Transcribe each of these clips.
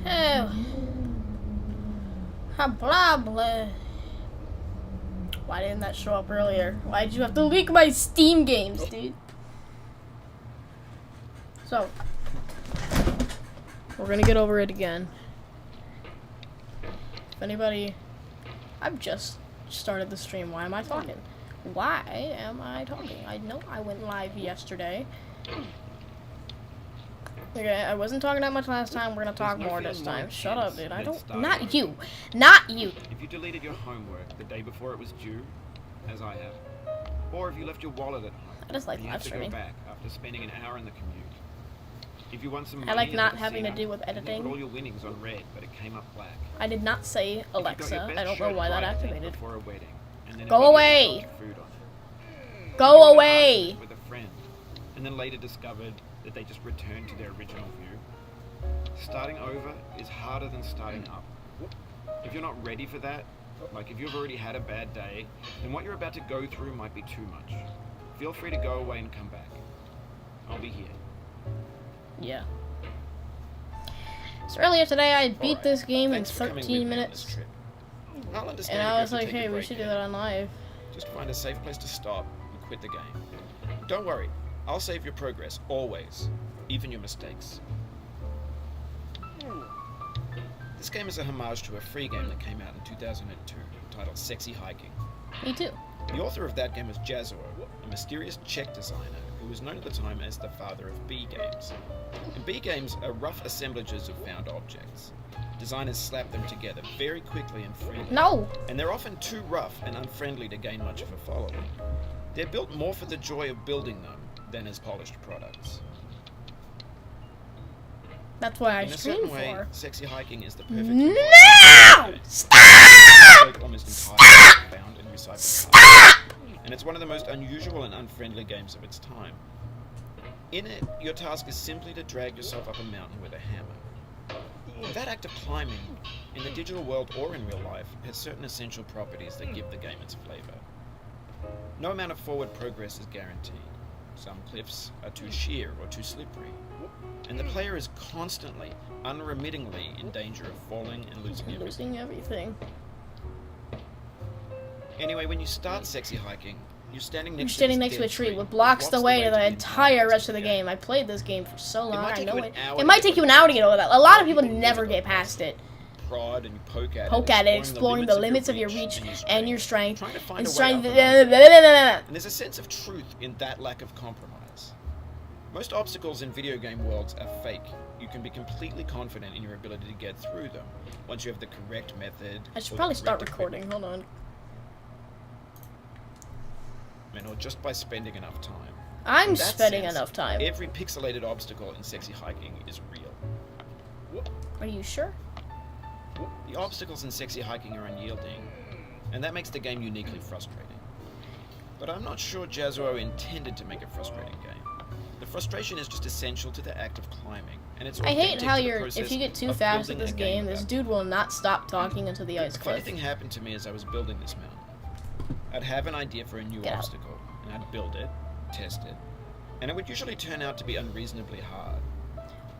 Oh. Blah blah. Why didn't that show up earlier? Why did you have to leak my Steam games, dude? So, we're gonna get over it again. If anybody... I've just started the stream. Why am I talking? Why am I talking? I know I went live yesterday. Okay, I wasn't talking that much last time. We're gonna talk more this time. Shut up, dude. I don't... Not you. Not you. If you deleted your homework the day before it was due, as I have, or if you left your wallet at home, I just like and you live have to go streaming. back after spending an hour in the commute. If you want some I money like in the not having to casino, do with and you put all editing. your winnings on red, but it came up black. I did not say If you got your Alexa. best I don't know shirt why that bright activated. before a wedding, and then Go immediately away. got food on it. Go You went to away. argue with a friend, and then later discovered that they just returned to their original view. Starting over is harder than starting up. If you're not ready for that, like if you've already had a bad day, then what you're about to go through might be too much. Feel free to go away and come back. I'll be here. Yeah. So earlier today, I beat Alright, this game in thanks for coming with 13 me on minutes. this trip. I'll understand And if I you was have to like, take a hey, we break should do here. that on live. Just find a safe place to stop and quit the game. Don't worry, I'll save your progress, always. Even your mistakes. This game is a homage to a free game that came out in 2002, titled Sexy Hiking. Me too. The author of that game was Jazuo, a mysterious Czech designer who was known at the time as the father of B games. And B games are rough assemblages of found objects. Designers slap them together very quickly and freely. No! And they're often too rough and unfriendly to gain much of a following. They're built more for the joy of building them than as polished products. That's why I In a stream certain way, for. Sexy Hiking is the perfect No! Stop! Almost entirely found and recycled Stop! and it's one of the most unusual and unfriendly games of its time. In it, your task is simply to drag yourself up a mountain with a hammer. That act of climbing, in the digital world or in real life, has certain essential properties that give the game its flavor. No amount of forward progress is guaranteed. Some cliffs are too sheer or too slippery, and the player is constantly, unremittingly in danger of falling and losing everything. Losing everything. Anyway, when you start Sexy Hiking, you're standing next You're to standing this next to a dead tree, what blocks the way to the entire rest of the game. I played this game for so long, might I take know you an it. hour It to might get take you an over hour to get over that. A lot of people never get past it. Prod and you poke at Poke at it, exploring the limits of your reach and your strength. Trying to find And a way strength. up And and there's a sense of truth in that lack of compromise. Most obstacles in video game worlds are fake. You can be completely confident in your ability to get through them once you have the correct method. I should or the probably start correct recording. equipment, Hold on. or just by spending enough time. I'm In that spending sense, enough time. Every pixelated obstacle in Sexy Hiking is real. Are you sure? The obstacles in Sexy Hiking are unyielding, and that makes the game uniquely frustrating. But I'm not sure Jazuo intended to make a frustrating game. The frustration is just essential to the act of climbing, and it's I hate authentic how to the if process you get too of fast at building this a game, this without- dude will not stop talking until the ice A funny cliff. thing happened to me as I was building this mountain. I'd have an idea for a new Get out. obstacle, and I'd build it, test it, and it would usually turn out to be unreasonably hard.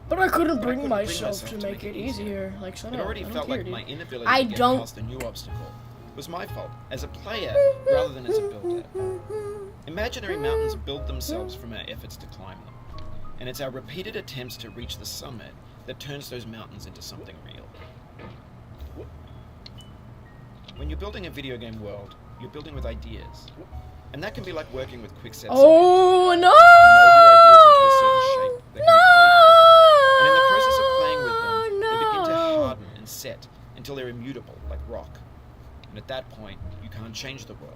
But I couldn't But I bring couldn't myself to make it easier. Like, shut It up. already I don't felt care, like dude. my inability I to get don't- past the new obstacle was my fault, as a player rather than as a builder. Imaginary mountains build themselves from our efforts to climb them, and it's our repeated attempts to reach the summit that turns those mountains into something real. When you're building a video game world, you're building with ideas, and that can be like working with quicksets. Oh no! You mold your ideas into a certain shape that can be played with. And in the process of playing with them, they begin to harden and set until they're immutable, like rock. And at that point, you can't change the world.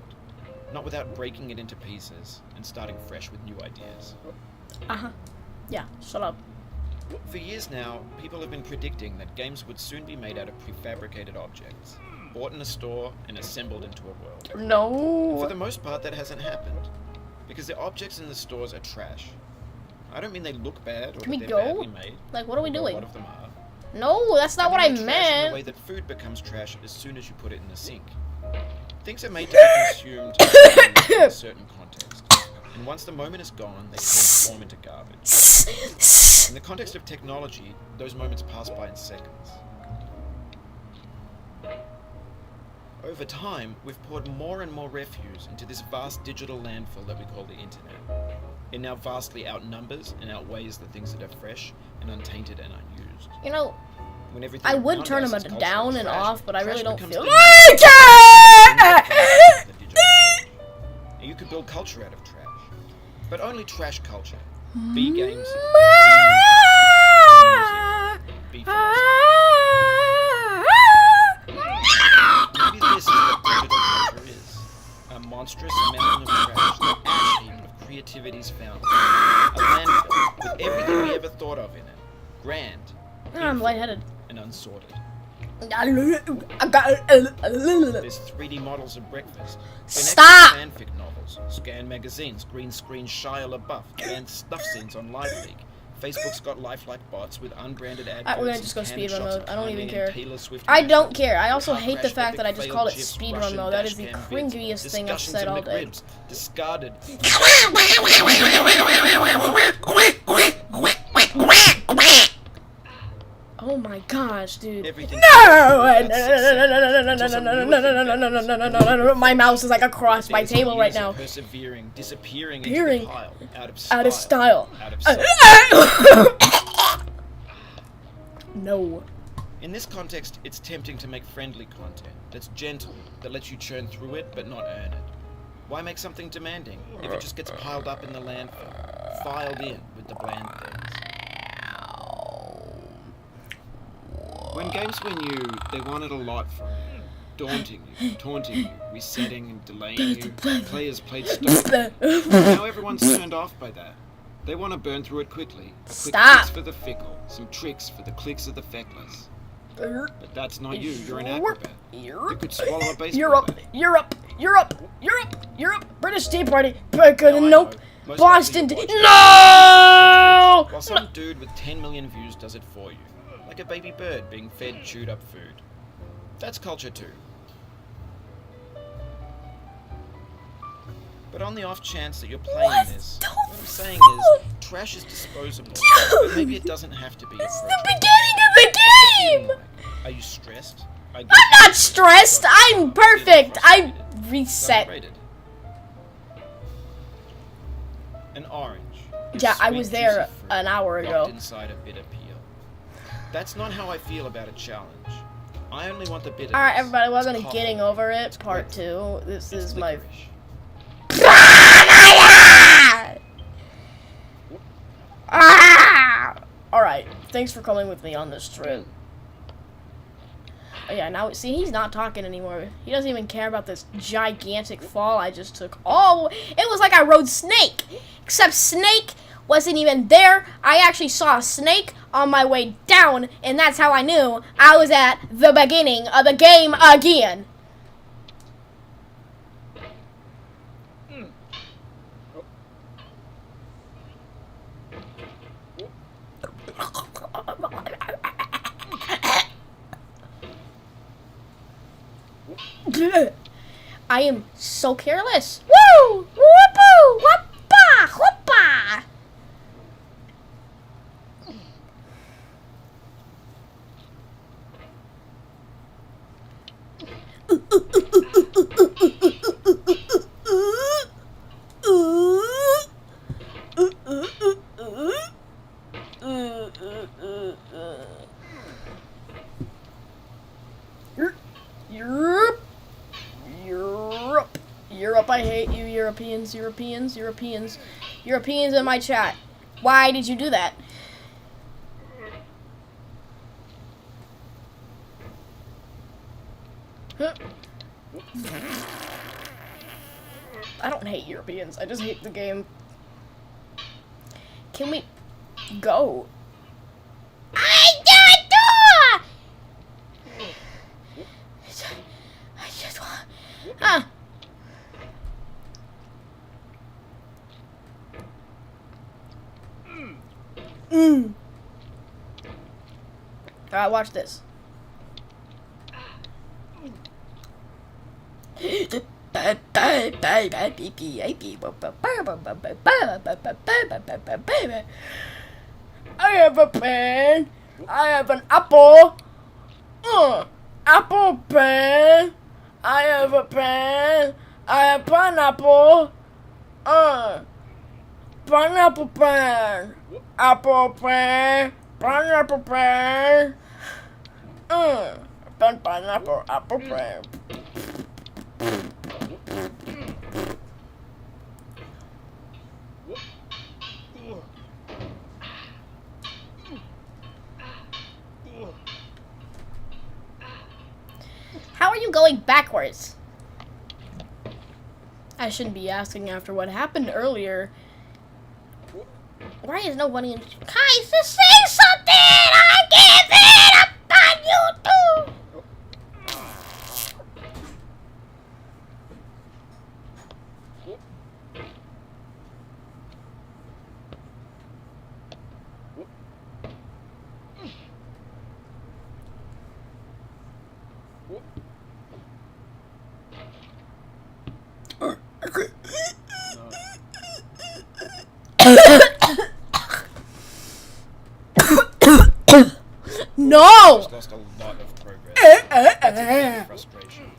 Not without breaking it into pieces and starting fresh with new ideas. Yeah, shut up. For years now, people have been predicting that games would soon be made out of prefabricated objects, bought in a store and assembled into a world. For No. the most part, that hasn't happened, because the objects in the stores are trash. I don't mean they look bad or Can that we they're go? badly made. Like, what are we although doing? A lot of them are. No, that's not what I mean they're trash in the way meant. that food becomes trash as soon as you put it in the sink. Things are made to be consumed in a certain context. And once the moment is gone, they transform into garbage. In the context of technology, those moments pass by in seconds. Over time, we've poured more and more refuse into this vast digital landfill that we call the internet. It now vastly outnumbers and outweighs the things that are fresh and untainted and unused. You know, When everything I would around turn us them is cultural down and trash, off, but I really trash don't becomes feel the like the digital age. And you could build culture out of trash, but only trash culture. B games, B philosophy. Maybe this is what digital culture is. A monstrous mountain of trash, the ash heap of creativity's fountain. A landfill with everything we ever thought of in it. Grand, I'm lightheaded. and unsorted. Stop! There's 3D models of breakfast. Fanfic novels, scan magazines, green screen Shia LaBeouf, and stuff scenes on Live League. Facebook's got lifelike bots with unbranded ad Alright, we're gonna codes just go and candid speedrun shots mode. of I don't Kanye even and care. Taylor Swift I don't mashups. care. I also Car hate the crash fact that I epic just failed called it GIFs, speedrun Russian mode. That is the dash cam vids, cringiest thing I've discussions said of all day. McRibs, discarded. Oh my gosh, dude. Everything No! My mouse is like across my table right now. Persevering, disappearing Peering. into the pile, out of Style. out of sight. No. In this context, it's tempting to make friendly content that's gentle, that lets you churn through it but not earn it. Why make something demanding if it just gets piled up in the landfill, filed in with the bland things? When games win you, they wanted a lot from you. Daunting you, taunting you, resetting and delaying you. Players played stubborn. Now everyone's turned off by that. They want to burn through it quickly. Quick Stop. fix for the fickle, some tricks for the clicks of the feckless. But that's not you, you're an acrobat. You could swallow a baseball bat. Europe, British Tea Party, I nope, know. Most Boston, likely you're no! While some dude with 10 million views does it for you. Like a baby bird being fed chewed up food. That's culture too. But on the off chance that you're playing this, what I'm saying is, trash is disposable. But maybe it doesn't have to be It's the approachable. beginning of the game! Are you stressed? I'm not stressed, I'm perfect, I reset. An orange. Yeah, I Sweet, was there juicy fruit an hour ago. locked inside a bitter peel. That's not how I feel about a challenge. I only want the bitterness. Alright, everybody, welcome to It's coffee. Getting Over It, It's part grateful. 2. This It's is my... licorice. Alright, thanks for coming with me on this trip. Oh, yeah, now, see, he's not talking anymore. He doesn't even care about this gigantic fall I just took. Oh, it was like I rode Snake. Except Snake wasn't even there. I actually saw a snake on my way down, and that's how I knew I was at the beginning of the game again. I am so careless. Woo! Whoopoo! Whoppa! Whoppa! Europe, I hate you, Europeans in my chat. Why did you do that? Huh? I don't hate Europeans, I just hate the game. Can we go? I do it! I just want... Ah! Alright, watch this. I have a pen. I have an apple. Apple pen. I have a pen. I have pineapple. Pineapple pen. Apple pen. Pineapple pen. Pineapple. Apple pen. How are you going backwards? I shouldn't be asking after what happened earlier. Why is nobody in... Guys, just say something! I give it up on YouTube! No! Just lost a lot of progress. That's a bit of frustration.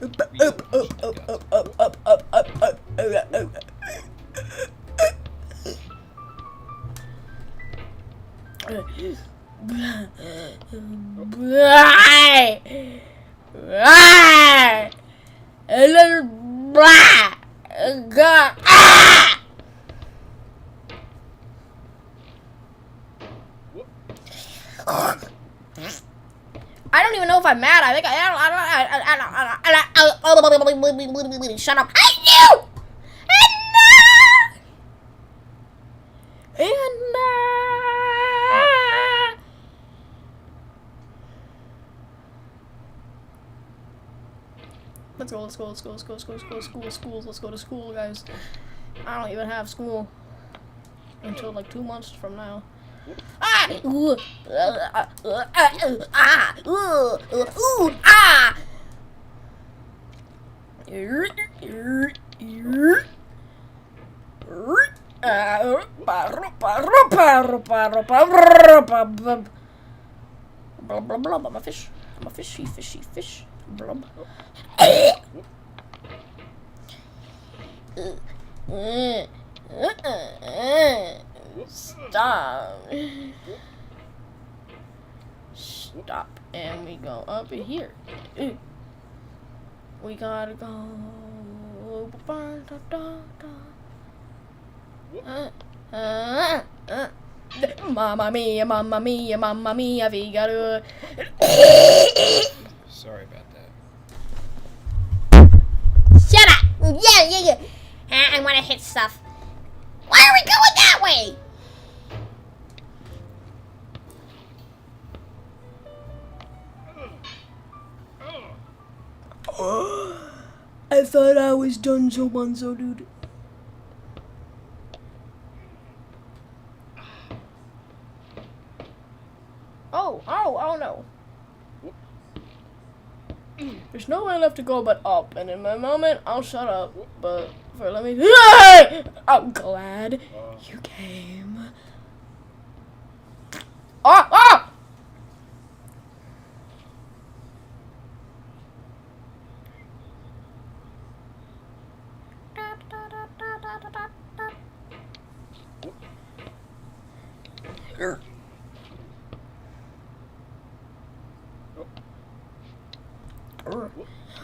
I don't even know if I'm mad. I think shut up. I knew! Let's go to school, guys. I don't even have school until like 2 months from now. I'm a fish. I'm a fishy fish. Blub. Stop. And we go up here. We gotta go. Mamma mia, we gotta. Sorry about that. Shut up! Yeah. I wanna hit stuff. Why are we going that way? I thought I was done so bunzo, dude. Oh no. There's nowhere left to go but up, and in my moment, I'll shut up. But let me. I'm glad you came. Ah!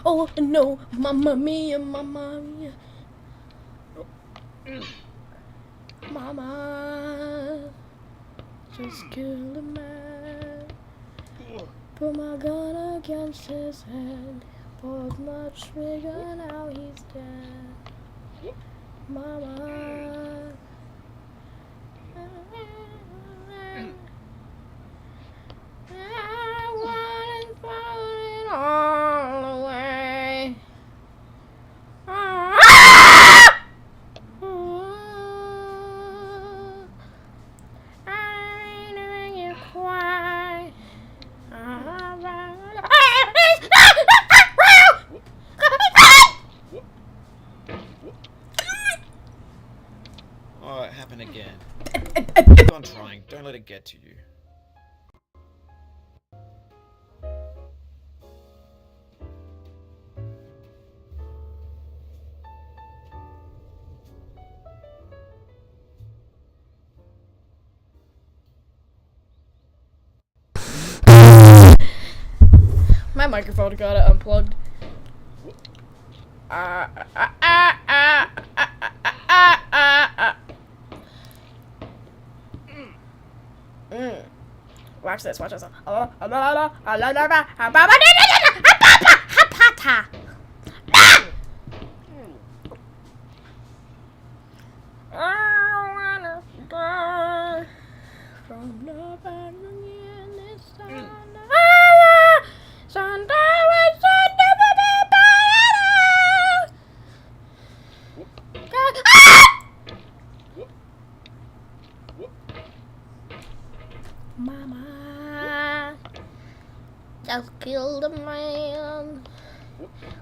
Oh no, mamma mia. Mama, just killed a man. Put my gun against his head. Pulled my trigger, now he's dead. Mama. I wanna throw it all away. I ain't make you cry. Don't let it get to you. My microphone got unplugged. Watch this, watch this. I wanna die from loving again this time. Sunday was Mama just killed a man.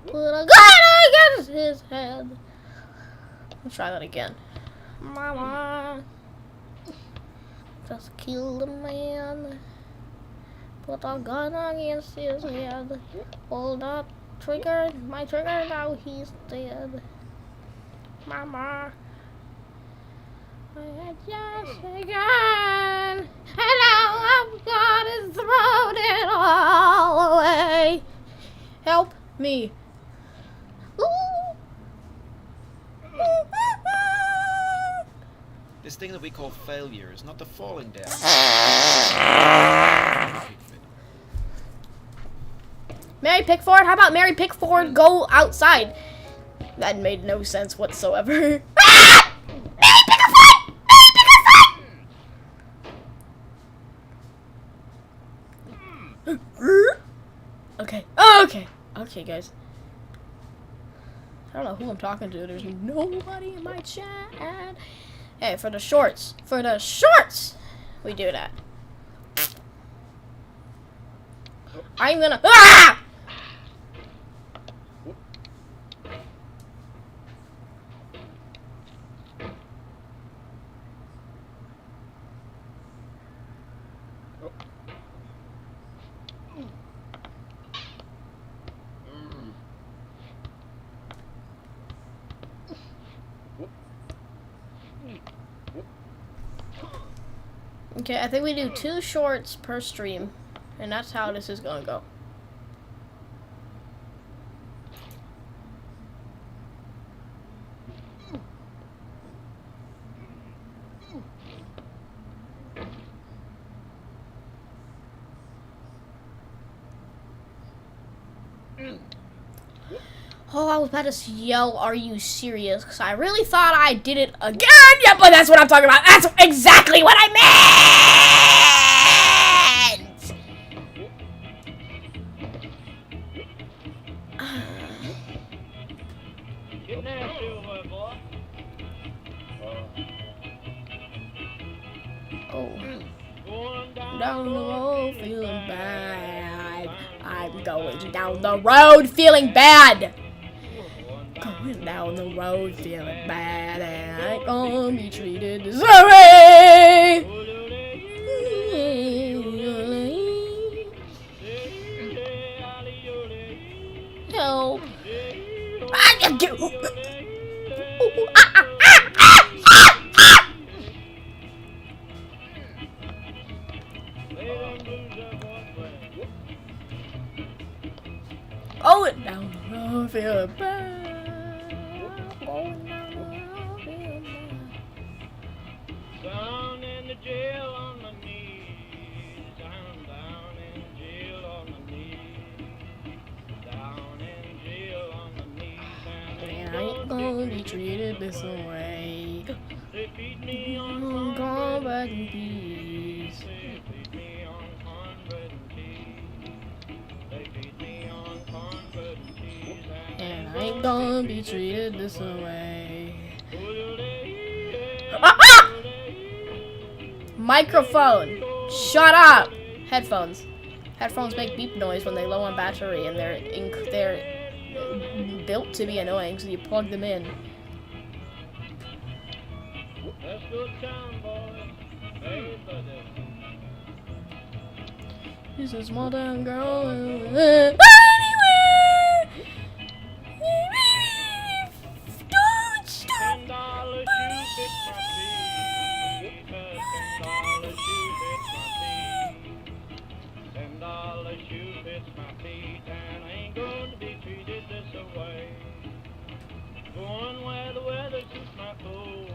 Put a gun against his head. Let's try that again. Mama just killed a man. Put a gun against his head. Pulled that trigger, my trigger, now he's dead. Mama, I had just begun, and now I've got to throw it all away. Help me. This thing that we call failure is not the falling down. Mary Pickford? How about Mary Pickford go outside? That made no sense whatsoever. Mary Pickford! Mary Pickford! Okay. Okay, guys. I don't know who I'm talking to. There's nobody in my chat. Hey, for the shorts, we do that. I'm gonna. Ah! Okay, I think we do 2 shorts per stream, and that's how this is gonna go. Oh, I was about to yell, "Are you serious?" Because I really thought I did it again. Yeah, but that's what I'm talking about. That's exactly what I meant! Get nasty over it, boy. Oh. Going Down the road feeling bad. I'm going down the road feeling bad. Going down the road feeling bad, and I ain't gonna be treated this way. Help. I can do. Going down the road feeling bad. Going down the road feeling bad. down in the jail on my knees. Down in jail on my knees. Down in jail on my knees. And I ain't gonna be treated this way. They beat me on I'm gone back in peace. They beat me on cornbread and cheese. They beat me on cornbread and cheese. And I ain't gonna be treated this way. Microphone. Shut up. Headphones. Headphones make beep noise when they're low on battery, and they're built to be annoying, so you plug them in. That's good time, boy. Hey, buddy. She's a small town girl. Anywhere. Don't stop. $10 shoe fits my feet. $10 shoe fits my feet. $10 shoe fits my feet, and I ain't going to be treated this way. Going where the weather suits my clothes.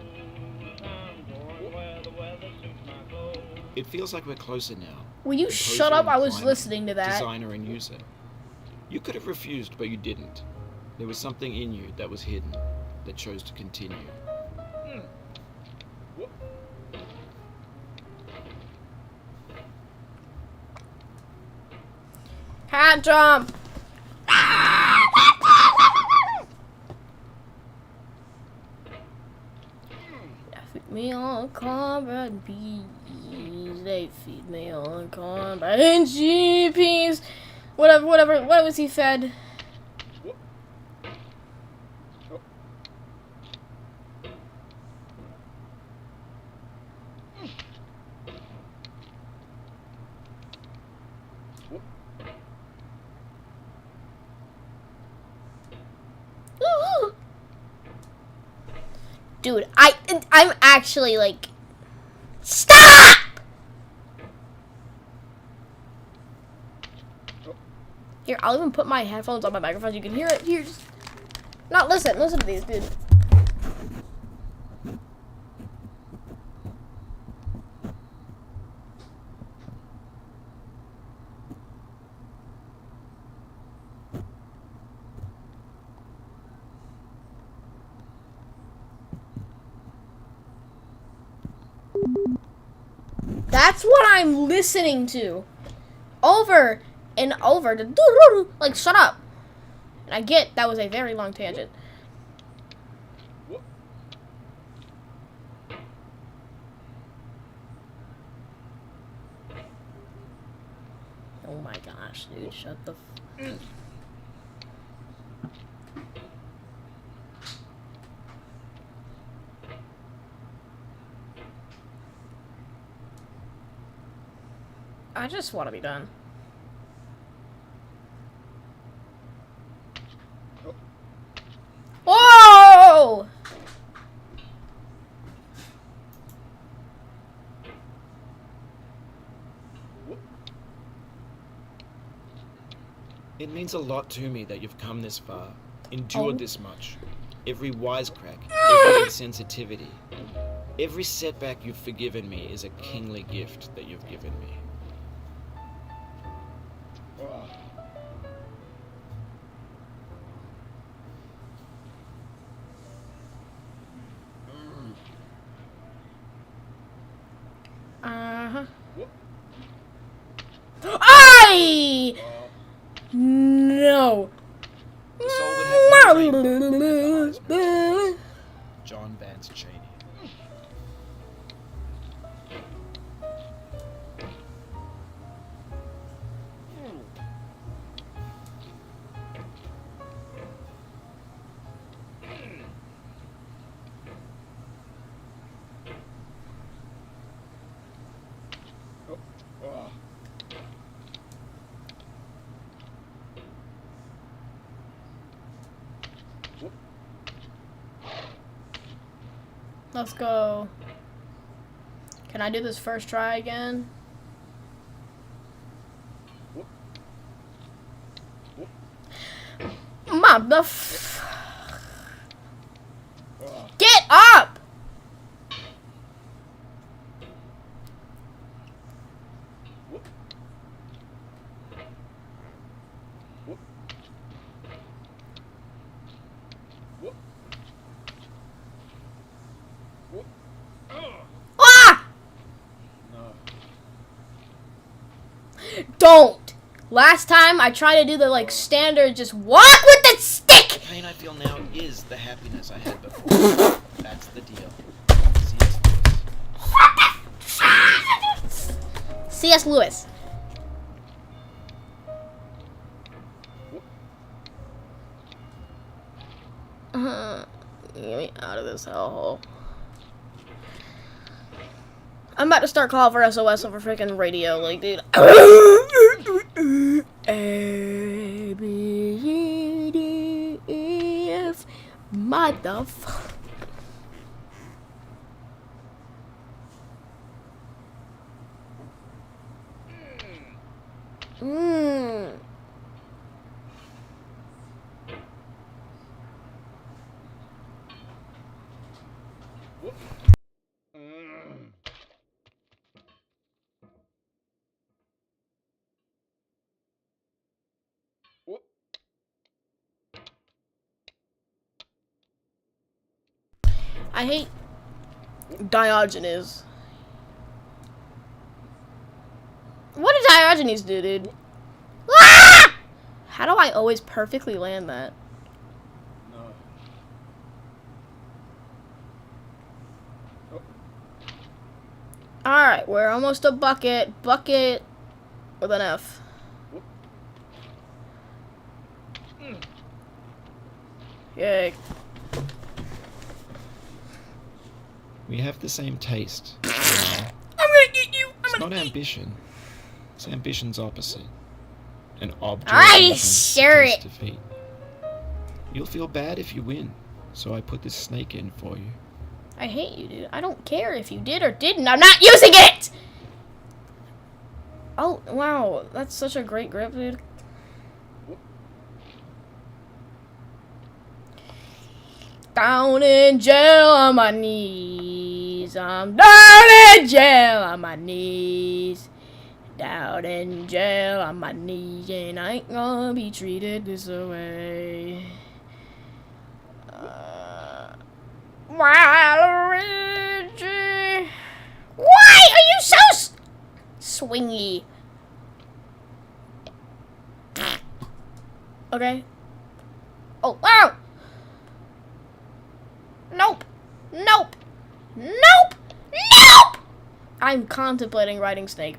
I'm going where the weather suits my clothes. It feels like we're closer now. Will you Composer shut up? and I was climber, listening to that. Designer and user. You could have refused, but you didn't. There was something in you that was hidden, that chose to continue. Hat jump. Feed me on cornbread and peas. They feed me on cornbread and peas. Whatever. What was he fed? Dude, I'm actually like, stop! Here, I'll even put my headphones on my microphone. You can hear it. Here, just not listen. Listen to these, dude. That's what I'm listening to. Over and over. Like, shut up. And I get that was a very long tangent. Oh my gosh, dude. Shut the f... I just want to be done. Whoa! It means a lot to me that you've come this far, endured this much. Every wisecrack, every insensitivity, every setback you've forgiven me is a kingly gift that you've given me. Uh-huh. I no. The soul would have no rainbow in its eyes. John Vance Cheney. Let's go. Can I do this first try again? Mom, get up! Ah! Don't! Last time I tried to do the like standard just walk with the stick! The pain I feel now is the happiness I had before. That's the deal. C.S. Lewis. Get me out of this hellhole. I'm about to start calling for SOS over freaking radio, like, dude. A, B, C, D, E, F. Motherfucker. Mmm. I hate Diogenes. What did Diogenes do, dude? Ah! How do I always perfectly land that? No. Alright, we're almost a bucket. Bucket with an F. Yay. We have the same taste. I'm gonna eat you! It's not ambition. It's ambition's opposite. An object. I share it. Defeat. You'll feel bad if you win, so I put this snake in for you. I hate you, dude. I don't care if you did or didn't. I'm not using it! Oh, wow. That's such a great grip, dude. Down in jail on my knees. I'm down in jail on my knees. Down in jail on my knees. And I ain't gonna be treated this way. Waluigi. Why are you so swingy? Okay. Oh, wow. Nope. Nope. Nope. Nope. I'm contemplating riding Snake.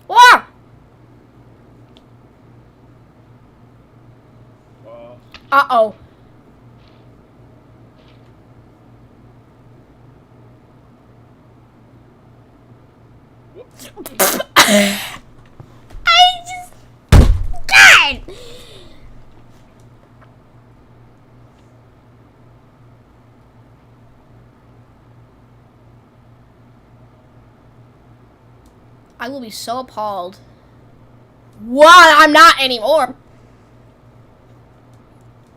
Wah! Uh-oh. God! I will be so appalled. What? I'm not anymore.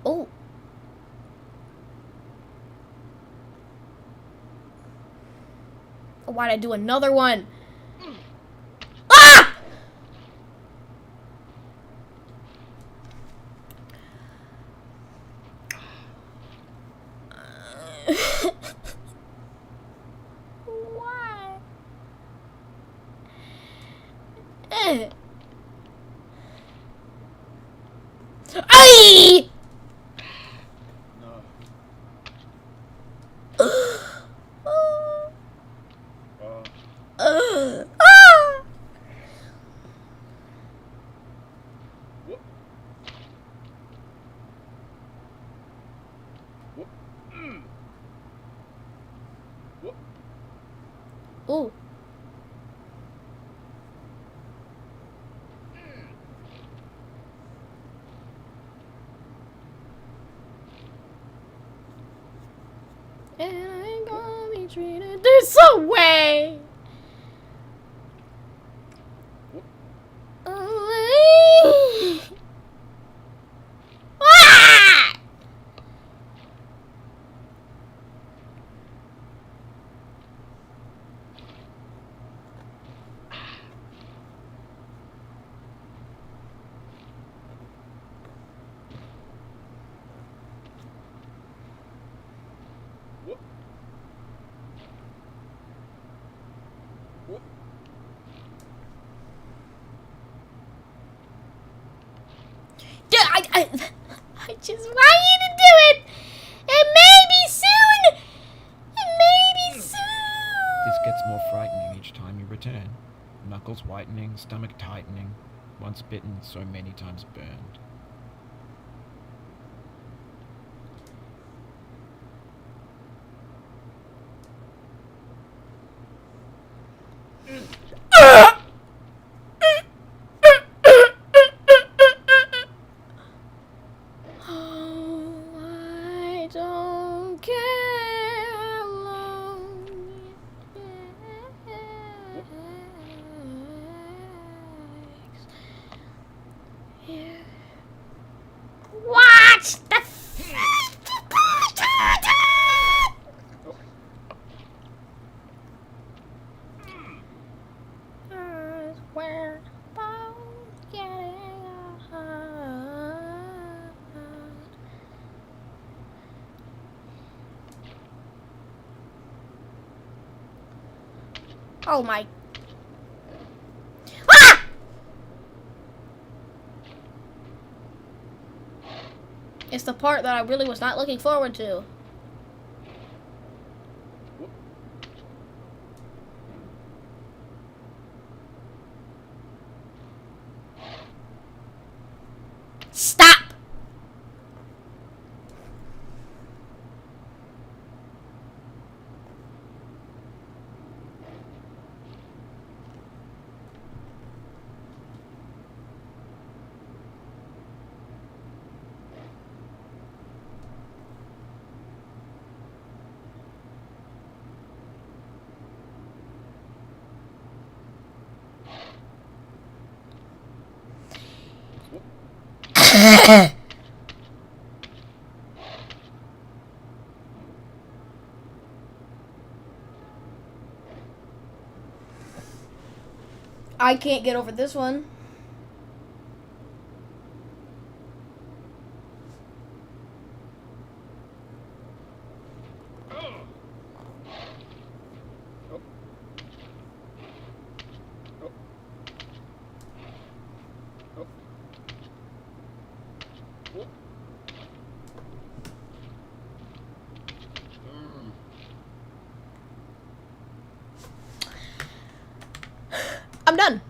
Oh. Why'd I do another one? Ah! Why? Ay! Ooh. And I ain't gonna be treated this way. Ah! I just want you to do This gets more frightening each time you return. Knuckles whitening, stomach tightening. Once bitten, so many times burned. Oh, I don't care how long it takes. Yeah. What the we're both getting hard. Oh my. Ah! It's the part that I really was not looking forward to. Stop! I can't get over this one. I'm done.